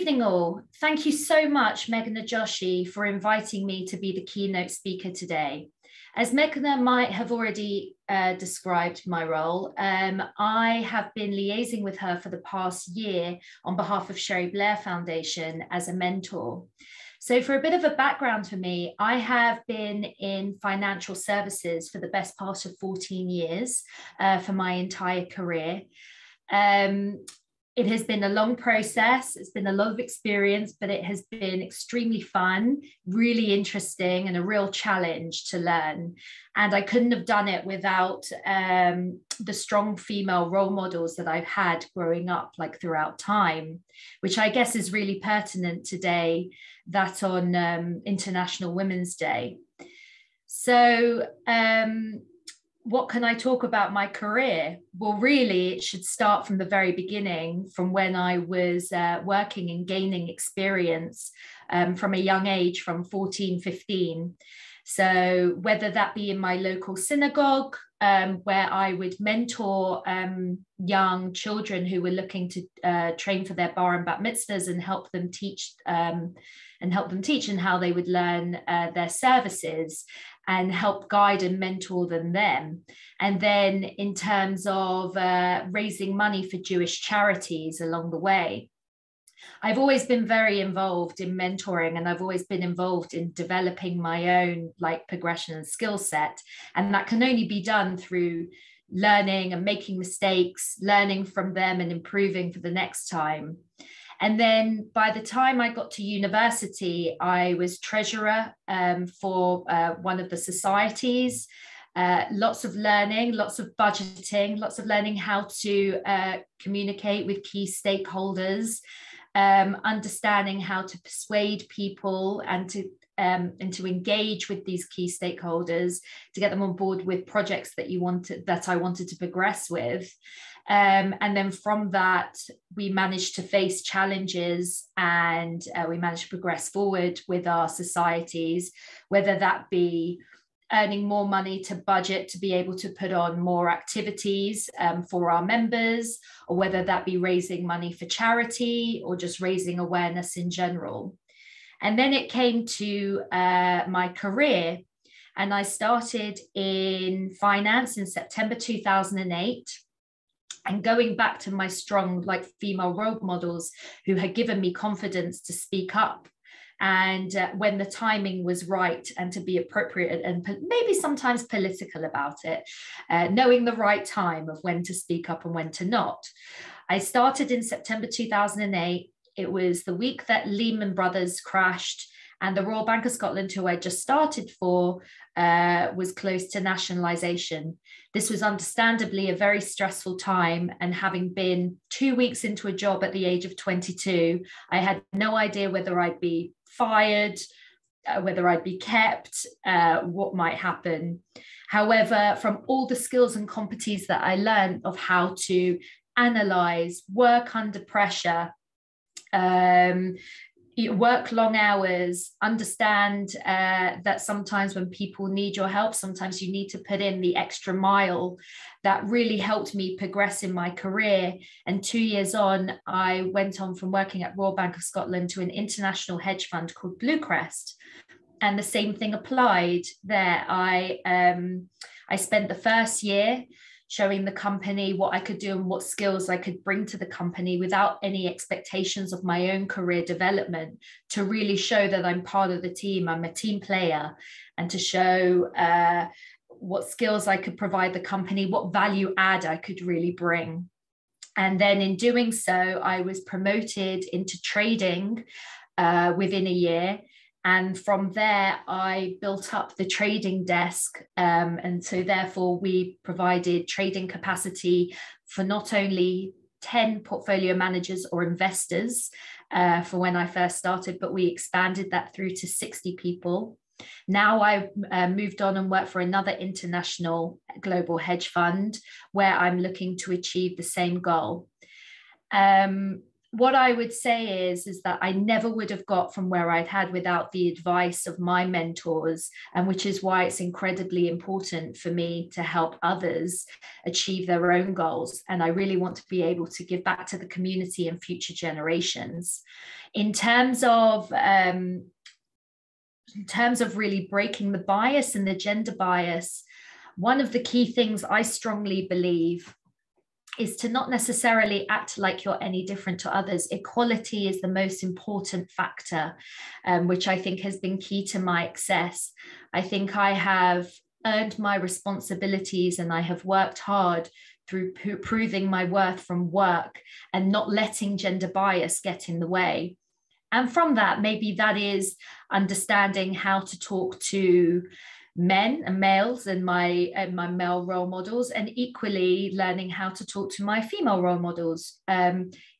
evening, all. Thank you so much, Meghna Joshi, for inviting me to be the keynote speaker today. As Meghna might have already described my role, I have been liaising with her for the past year on behalf of Sherry Blair Foundation as a mentor. So for a bit of a background for me, I have been in financial services for the best part of 14 years for my entire career. It has been a long process. It's been a lot of experience, but it has been extremely fun, really interesting, and a real challenge to learn. And I couldn't have done it without the strong female role models that I've had growing up, like throughout time, which I guess is really pertinent today, that on International Women's Day. So, what can I talk about my career? Well, really, it should start from the very beginning, from when I was working and gaining experience from a young age, from 14, 15. So whether that be in my local synagogue, where I would mentor young children who were looking to train for their bar and bat mitzvahs and help them teach and how they would learn their services, and help guide and mentor them. And then in terms of raising money for Jewish charities along the way. I've always been very involved in mentoring, and I've always been involved in developing my own progression and skill set. And that can only be done through learning and making mistakes, learning from them and improving for the next time. And then by the time I got to university, I was treasurer for one of the societies. Lots of learning, lots of budgeting, lots of learning how to communicate with key stakeholders, understanding how to persuade people and to engage with these key stakeholders to get them on board with projects that I wanted to progress with. And then from that, we managed to face challenges, and we managed to progress forward with our societies, whether that be earning more money to budget to be able to put on more activities for our members, or whether that be raising money for charity or just raising awareness in general. And then it came to my career, and I started in finance in September 2008. And going back to my strong female role models who had given me confidence to speak up, and when the timing was right, and to be appropriate and maybe sometimes political about it, knowing the right time of when to speak up and when to not. I started in September 2008. It was the week that Lehman Brothers crashed, and the Royal Bank of Scotland, who I just started for, was close to nationalisation. This was understandably a very stressful time, and having been 2 weeks into a job at the age of 22, I had no idea whether I'd be fired, whether I'd be kept, what might happen. However, from all the skills and competencies that I learned of how to analyse, work under pressure, work long hours, understand that sometimes when people need your help, sometimes you need to put in the extra mile. That really helped me progress in my career. And 2 years on, I went on from working at Royal Bank of Scotland to an international hedge fund called Bluecrest. And the same thing applied there. I spent the first year showing the company what I could do and what skills I could bring to the company without any expectations of my own career development, to really show that I'm part of the team, I'm a team player, and to show what skills I could provide the company, what value add I could really bring. And then in doing so, I was promoted into trading within a year. And from there, I built up the trading desk. And so therefore, we provided trading capacity for not only 10 portfolio managers or investors for when I first started, but we expanded that through to 60 people. Now I moved on and worked for another international global hedge fund where I'm looking to achieve the same goal. what I would say is that I never would have got from where I'd had without the advice of my mentors, and which is why it's incredibly important for me to help others achieve their own goals. And I really want to be able to give back to the community and future generations. In terms of really breaking the bias and the gender bias, one of the key things I strongly believe is to not necessarily act like you're any different to others. Equality is the most important factor, which I think has been key to my success. I think I have earned my responsibilities and I have worked hard through proving my worth from work and not letting gender bias get in the way. And from that, maybe that is understanding how to talk to men and males and my male role models, and equally learning how to talk to my female role models.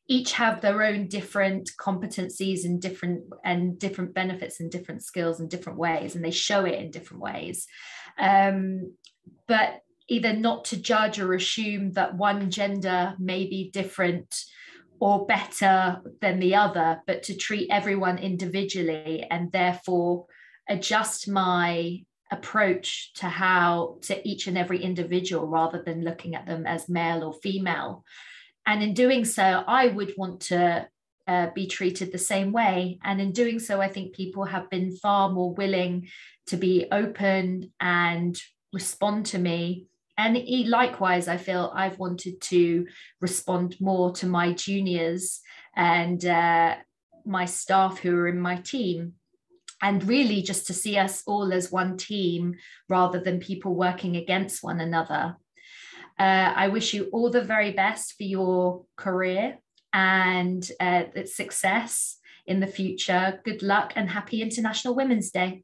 Each have their own different competencies and different benefits and different skills in different ways, and they show it in different ways. But either not to judge or assume that one gender may be different or better than the other, but to treat everyone individually and therefore adjust my approach to each and every individual rather than looking at them as male or female. And in doing so, I would want to be treated the same way. And in doing so, I think people have been far more willing to be open and respond to me. And likewise, I feel I've wanted to respond more to my juniors and my staff who are in my team. And really just to see us all as one team rather than people working against one another. I wish you all the very best for your career and its success in the future. Good luck and happy International Women's Day.